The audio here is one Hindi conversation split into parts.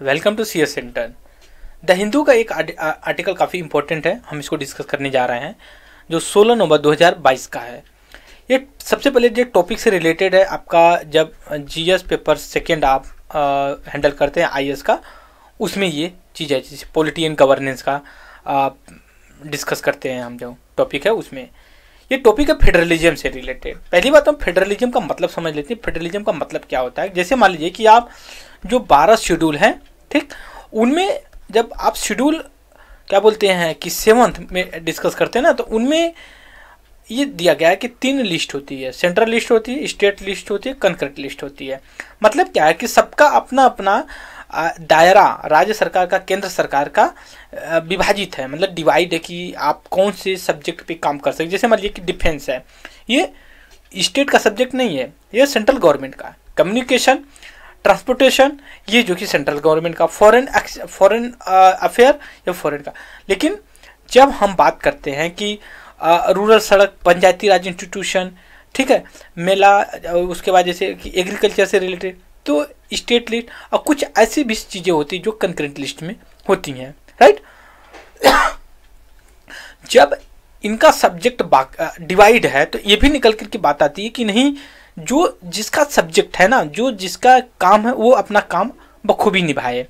Welcome to CS centre. The Hindu का एक आर्टिकल काफ़ी इंपॉर्टेंट है, हम इसको डिस्कस करने जा रहे हैं, जो 16 नवंबर 2022 का है। ये सबसे पहले जो टॉपिक से रिलेटेड है, आपका जब जीएस पेपर सेकेंड आप हैंडल करते हैं आईएएस का, उसमें ये चीज़ है, जैसे पॉलिटी एंड गवर्नेंस का डिस्कस करते हैं हम, जो टॉपिक है उसमें ये टॉपिक है फेडरलिज्म से रिलेटेड। पहली बात हम फेडरलिज्म का मतलब समझ लेते हैं। फेडरलिज्म का मतलब क्या होता है? जैसे मान लीजिए कि आप जो 12 शेड्यूल हैं, ठीक, उनमें जब आप शेड्यूल क्या बोलते हैं कि 7th में डिस्कस करते हैं ना, तो उनमें ये दिया गया है कि 3 लिस्ट होती है, सेंट्रल लिस्ट होती है, स्टेट लिस्ट होती है, कंकरेंट लिस्ट होती है। मतलब क्या है कि सबका अपना अपना दायरा राज्य सरकार का, केंद्र सरकार का विभाजित है, मतलब डिवाइड है कि आप कौन से सब्जेक्ट पे काम कर सकते। जैसे मान लीजिए कि डिफेंस है, ये स्टेट का सब्जेक्ट नहीं है, ये सेंट्रल गवर्नमेंट का। कम्युनिकेशन, ट्रांसपोर्टेशन, ये जो कि सेंट्रल गवर्नमेंट का। फॉरेन अफेयर या फॉरेन का। लेकिन जब हम बात करते हैं कि रूरल सड़क, पंचायती राज इंस्टीट्यूशन, ठीक है, मेला, उसके बाद जैसे कि एग्रीकल्चर से रिलेटेड, तो स्टेट लिस्ट, और कुछ ऐसी भी चीज़ें होती हैं जो कंकरेंट लिस्ट में होती हैं, राइट। जब इनका सब्जेक्ट डिवाइड है, तो ये भी निकल कर की बात आती है कि नहीं, जो जिसका सब्जेक्ट है ना, जो जिसका काम है, वो अपना काम बखूबी निभाए।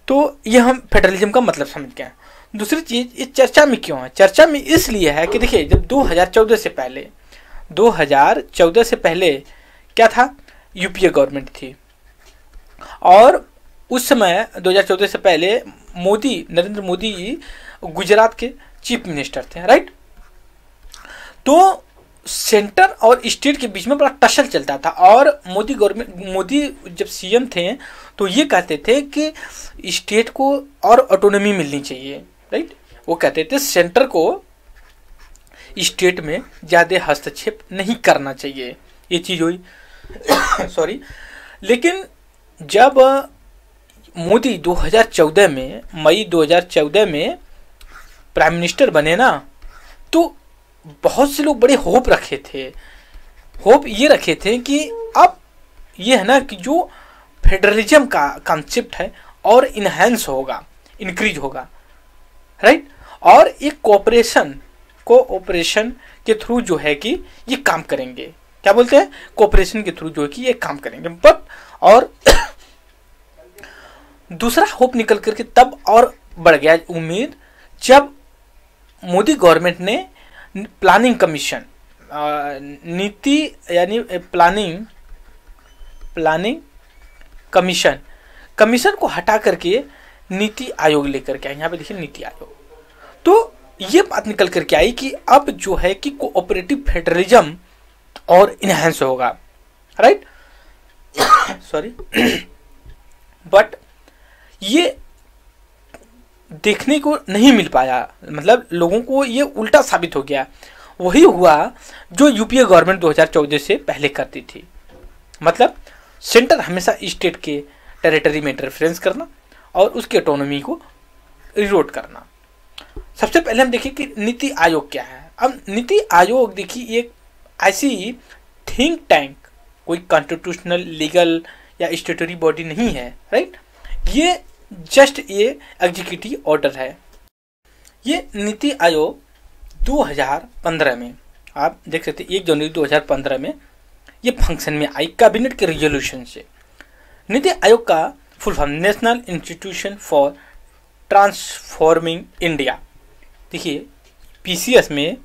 तो ये हम फेडरलिज्म का मतलब समझ गए। दूसरी चीज़, ये चर्चा में क्यों है? चर्चा में इसलिए है कि देखिए, जब 2014 से पहले क्या था? यूपीए गवर्नमेंट थी, और उस समय 2014 से पहले नरेंद्र मोदी गुजरात के चीफ मिनिस्टर थे, राइट। तो सेंटर और स्टेट के बीच में बड़ा टसल चलता था, और मोदी जब सीएम थे तो ये कहते थे कि स्टेट को और ऑटोनॉमी मिलनी चाहिए, राइट। वो कहते थे सेंटर को स्टेट में ज़्यादा हस्तक्षेप नहीं करना चाहिए, ये चीज़ हुई। सॉरी। लेकिन जब मोदी 2014 में, मई 2014 में प्राइम मिनिस्टर बने ना, तो बहुत से लोग बड़े होप रखे थे। होप ये रखे थे कि अब ये है ना कि जो फेडरलिज्म का कॉन्सेप्ट है और इनहेंस होगा, इंक्रीज होगा, राइट। और एक कोऑपरेशन के थ्रू जो है कि ये काम करेंगे। क्या बोलते हैं? कोऑपरेशन के थ्रू जो है कि ये काम करेंगे। बट और दूसरा होप निकल करके तब और बढ़ गया उम्मीद, जब मोदी गवर्नमेंट ने प्लानिंग कमीशन, नीति यानी प्लानिंग कमीशन को हटा करके नीति आयोग लेकर के आए। यहाँ पे देखिए नीति आयोग। तो ये बात निकल करके आई कि अब जो है कि कोऑपरेटिव फेडरलिज्म और इनहेंस होगा, राइट। सॉरी। बट ये देखने को नहीं मिल पाया, मतलब लोगों को ये उल्टा साबित हो गया। वही हुआ जो यूपीए गवर्नमेंट 2014 से पहले करती थी। मतलब सेंटर हमेशा स्टेट के टेरिटरी में इंटरफेरेंस करना और उसकी ऑटोनॉमी को इरोड करना। सबसे पहले हम देखिए कि नीति आयोग क्या है। अब नीति आयोग देखिए, एक ऐसी थिंक टैंक, कोई कॉन्स्टिट्यूशनल, लीगल या स्टेटरी बॉडी नहीं है, राइट। ये जस्ट ये एग्जीक्यूटिव ऑर्डर है। ये नीति आयोग 2015 में, आप देख सकते हैं, 1 जनवरी 2015 में ये फंक्शन में आई कैबिनेट के रिजोल्यूशन से। नीति आयोग का full form national institution for transforming India. देखिए, पीसीएस में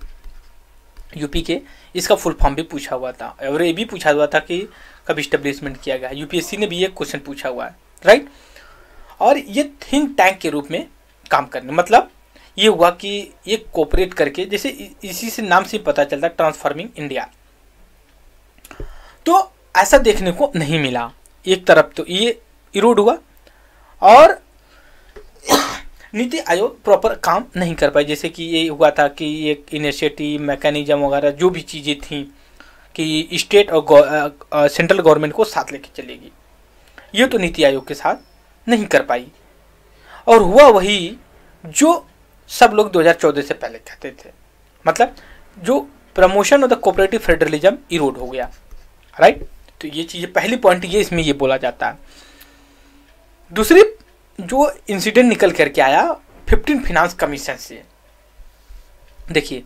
यूपी के इसका फुल फॉर्म भी पूछा हुआ था, और ये भी पूछा हुआ था कि कब इस्टेब्लिशमेंट किया गया। यूपीएससी ने भी ये क्वेश्चन पूछा हुआ है, राइट। और ये थिंक टैंक के रूप में काम करने, मतलब ये हुआ कि ये कोऑपरेट करके, जैसे इसी से नाम से पता चलता है, ट्रांसफॉर्मिंग इंडिया। तो ऐसा देखने को नहीं मिला। एक तरफ तो ये इरोड हुआ, और नीति आयोग प्रॉपर काम नहीं कर पाई। जैसे कि ये हुआ था कि एक इनिशिएटिव, मैकेनिज्म वगैरह जो भी चीज़ें थी कि स्टेट और सेंट्रल गवर्नमेंट को साथ लेके चलेगी, ये तो नीति आयोग के साथ नहीं कर पाई। और हुआ वही जो सब लोग 2014 से पहले कहते थे, मतलब जो promotion of the cooperative federalism Erode हो गया, राइट। तो ये चीज़ें, पहली पॉइंट ये इसमें ये बोला जाता है। दूसरी जो इंसिडेंट निकल करके आया 15 फिनांस कमीशन से, देखिए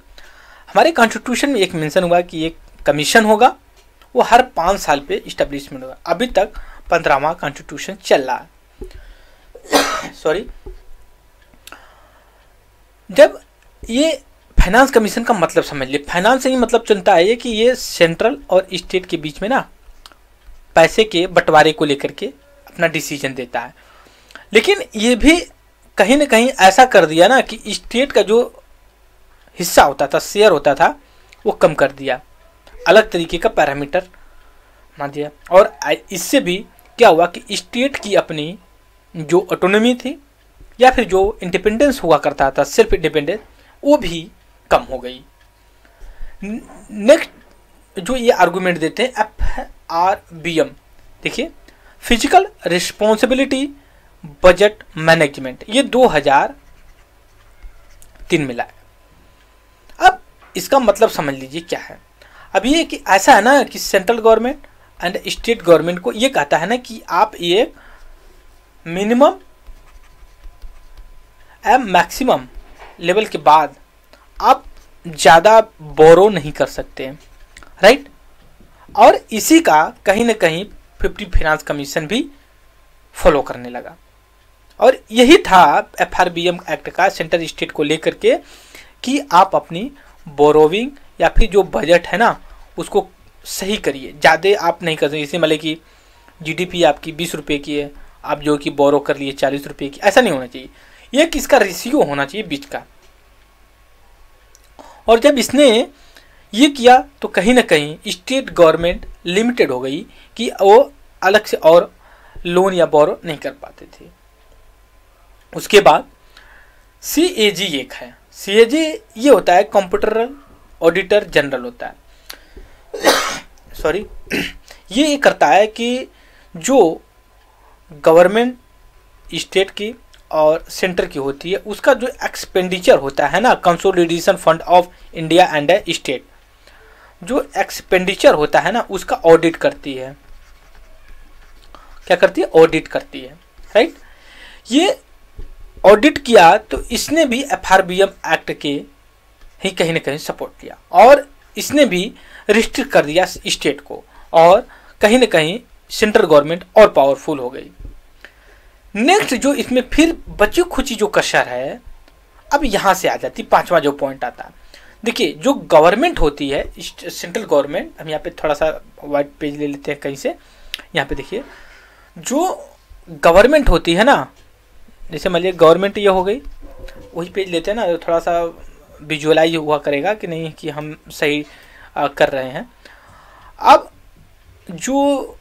हमारे कॉन्स्टिट्यूशन में एक मेंशन हुआ कि एक कमीशन होगा, वो हर 5 साल पे इस्टेब्लिशमेंट होगा। अभी तक 15वां कॉन्स्टिट्यूशन चल रहा है। सॉरी, जब ये फाइनेंस कमीशन का मतलब समझ लिए, फाइनेंस से ही मतलब चलता है कि ये सेंट्रल और स्टेट के बीच में ना पैसे के बंटवारे को लेकर के अपना डिसीजन देता है। लेकिन ये भी कहीं ना कहीं ऐसा कर दिया ना कि स्टेट का जो हिस्सा होता था, शेयर होता था, वो कम कर दिया, अलग तरीके का पैरामीटर बना दिया। और इससे भी क्या हुआ कि स्टेट की अपनी जो ऑटोनॉमी थी या फिर जो इंडिपेंडेंस हुआ करता था, सेल्फ इंडिपेंडेंस, वो भी कम हो गई। नेक्स्ट जो ये आर्गुमेंट देते हैं FRBM, देखिए फिजिकल रिस्पॉन्सिबिलिटी बजट मैनेजमेंट, ये 2003 मिला है। अब इसका मतलब समझ लीजिए क्या है। अब ये कि ऐसा है ना कि central government and state government को ये कहता है ना कि आप एक मिनिमम मैक्सिमम लेवल के बाद आप ज़्यादा बोरो नहीं कर सकते, राइट। और इसी का कहीं ना कहीं 15 फिनांस कमीशन भी फॉलो करने लगा। और यही था FRBM एक्ट का सेंट्रल स्टेट को लेकर के कि आप अपनी बोरोविंग या फिर जो बजट है ना उसको सही करिए, ज़्यादा आप नहीं कर सकते। जैसे मतलब कि GDP आपकी 20 रुपये की है, आप जो कि बोरो कर लिए 40 रुपये की, ऐसा नहीं होना चाहिए। ये किसका रेशियो होना चाहिए बीच का। और जब इसने ये किया तो कहीं ना कहीं स्टेट गवर्नमेंट लिमिटेड हो गई कि वो अलग से और लोन या बोरो नहीं कर पाते थे। उसके बाद CAG एक है। CAG ये होता है कंप्यूटर ऑडिटर जनरल होता है। सॉरी, ये करता है कि जो गवर्नमेंट स्टेट की और सेंटर की होती है उसका जो एक्सपेंडिचर होता है ना, consolidation fund of India and state, जो एक्सपेंडिचर होता है ना उसका ऑडिट करती है। क्या करती है? ऑडिट करती है, राइट। ये ऑडिट किया तो इसने भी FRBM एक्ट के ही कहीं ना कहीं सपोर्ट किया और इसने भी रिस्ट्रिक्ट कर दिया स्टेट को, और कहीं ना कहीं सेंट्रल गवर्नमेंट और पावरफुल हो गई। नेक्स्ट जो इसमें फिर बची खुची जो कसर है, अब यहां से आ जाती 5वां जो पॉइंट आता है। देखिए जो गवर्नमेंट होती है सेंट्रल गवर्नमेंट, हम यहाँ पे थोड़ा सा व्हाइट पेज ले लेते हैं कहीं से। यहाँ पे देखिए जो गवर्नमेंट होती है ना, जैसे मान लीजिए गवर्नमेंट ये हो गई, वही पेज लेते हैं ना, थोड़ा सा विजुअलाइज हुआ करेगा कि नहीं कि हम सही कर रहे हैं। अब जो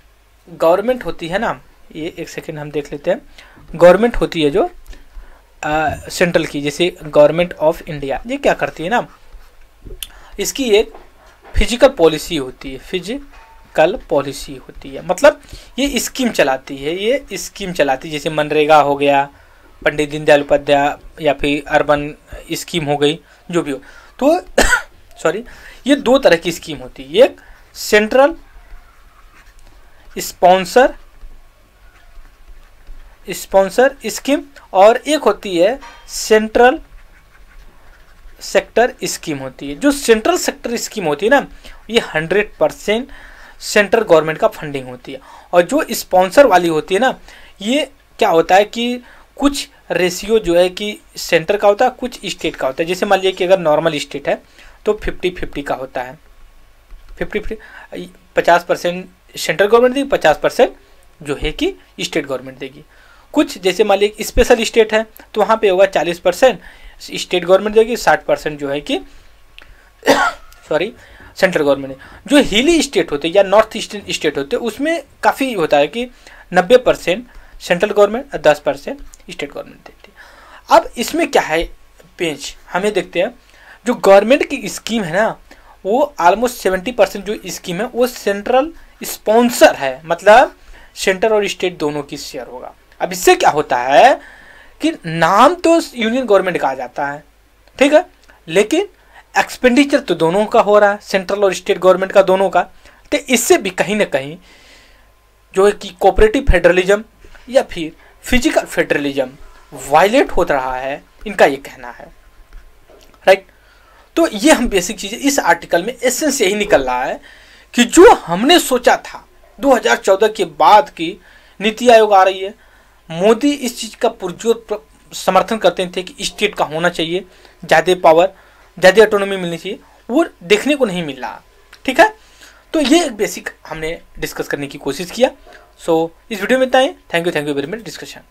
गवर्नमेंट होती है ना, ये एक सेकेंड हम देख लेते हैं। गवर्नमेंट होती है जो सेंट्रल की, जैसे गवर्नमेंट ऑफ इंडिया, ये क्या करती है ना, इसकी एक फिजिकल पॉलिसी होती है, फिजिकल पॉलिसी होती है, मतलब ये स्कीम चलाती है, ये स्कीम चलाती है। जैसे मनरेगा हो गया, पंडित दीनदयाल उपाध्याय, या फिर अर्बन स्कीम हो गई, जो भी हो। तो सॉरी, ये 2 तरह की स्कीम होती है, एक सेंट्रल स्पॉन्सर स्कीम और एक होती है सेंट्रल सेक्टर स्कीम होती है। जो सेंट्रल सेक्टर स्कीम होती है ना, ये 100% सेंट्रल गवर्नमेंट का फंडिंग होती है। और जो स्पॉन्सर वाली होती है ना, ये क्या होता है कि कुछ रेशियो जो है कि सेंटर का होता है, कुछ स्टेट का होता है। जैसे मान लीजिए कि अगर नॉर्मल स्टेट है तो 50-50 का होता है, 50% सेंट्रल गवर्नमेंट देगी, 50% जो है कि स्टेट गवर्नमेंट देगी। कुछ जैसे मान लीजिए स्पेशल स्टेट है तो वहाँ पे होगा 40% स्टेट गवर्नमेंट देगी, 60% जो है कि सॉरी सेंट्रल गवर्नमेंट। जो हिली स्टेट होते हैं या नॉर्थ ईस्टर्न स्टेट होते हैं उसमें काफ़ी होता है कि 90% सेंट्रल गवर्नमेंट और 10% स्टेट गवर्नमेंट देती है। अब इसमें क्या है पेज, हमें देखते हैं। जो गवर्नमेंट की स्कीम है ना, वो ऑलमोस्ट 70% जो स्कीम है वो सेंट्रल स्पॉन्सर है, मतलब सेंटर और स्टेट दोनों की शेयर होगा। अब इससे क्या होता है कि नाम तो यूनियन गवर्नमेंट का आ जाता है, ठीक है, लेकिन एक्सपेंडिचर तो दोनों का हो रहा है, सेंट्रल और स्टेट गवर्नमेंट का दोनों का। तो इससे भी कहीं ना कहीं जो है कि कोऑपरेटिव फेडरलिज्म या फिर फिजिकल फेडरलिज्म वायलेट हो रहा है, इनका ये कहना है। राइट, तो ये हम बेसिक चीजें इस आर्टिकल में एसेंस यही निकल रहा है कि जो हमने सोचा था 2014 के बाद की नीति आयोग आ रही है, मोदी इस चीज का पुरजोर समर्थन करते थे कि स्टेट का होना चाहिए, ज़्यादा पावर, ज़्यादा ऑटोनॉमी मिलनी चाहिए, वो देखने को नहीं मिल रहा। ठीक है, तो ये एक बेसिक हमने डिस्कस करने की कोशिश किया। सो इस वीडियो में इतना ही। Thank you very much discussion.